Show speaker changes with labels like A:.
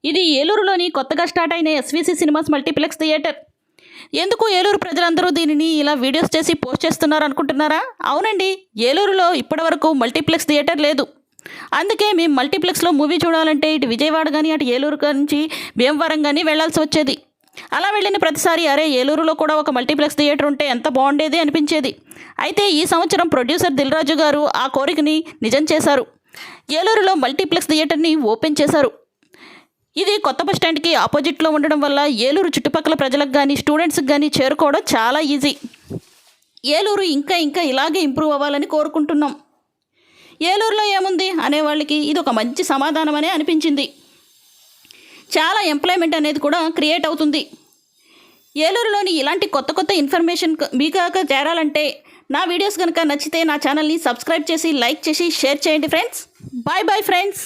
A: ఇది ఏలూరులోని కొత్తగా స్టార్ట్ అయిన ఎస్విసి సినిమాస్ మల్టీప్లెక్స్ థియేటర్. ఎందుకు ఏలూరు ప్రజలందరూ దీనిని ఇలా వీడియోస్ చేసి పోస్ట్ చేస్తున్నారు అనుకుంటున్నారా? అవునండి, ఏలూరులో ఇప్పటివరకు మల్టీప్లెక్స్ థియేటర్ లేదు. అందుకే మేము మల్టీప్లెక్స్లో మూవీ చూడాలంటే ఇటు విజయవాడ కానీ అటు ఏలూరు నుంచి భీమవరం కానీ వెళ్లాల్సి వచ్చేది. అలా వెళ్ళిన ప్రతిసారి అరే ఏలూరులో కూడా ఒక మల్టీప్లెక్స్ థియేటర్ ఉంటే ఎంత బాగుండేది అనిపించేది. అయితే ఈ సంవత్సరం ప్రొడ్యూసర్ దిల్రాజు గారు ఆ కోరికని నిజం చేశారు. ఏలూరులో మల్టీప్లెక్స్ థియేటర్ని ఓపెన్ చేశారు. ఇది కొత్త బస్ స్టాండ్కి ఆపోజిట్లో ఉండడం వల్ల ఏలూరు చుట్టుపక్కల ప్రజలకు కానీ స్టూడెంట్స్కి కానీ చేరుకోవడం చాలా ఈజీ. ఏలూరు ఇంకా ఇంకా ఇలాగే ఇంప్రూవ్ అవ్వాలని కోరుకుంటున్నాం. ఏలూరులో ఏముంది అనేవాళ్ళకి ఇది ఒక మంచి సమాధానమనే అనిపించింది. చాలా ఎంప్లాయ్మెంట్ అనేది కూడా క్రియేట్ అవుతుంది. ఏలూరులోని ఇలాంటి కొత్త కొత్త ఇన్ఫర్మేషన్ మీకు చేరాలంటే నా వీడియోస్ కనుక నచ్చితే నా ఛానల్ని సబ్స్క్రైబ్ చేసి లైక్ చేసి షేర్ చేయండి ఫ్రెండ్స్. Bye bye friends.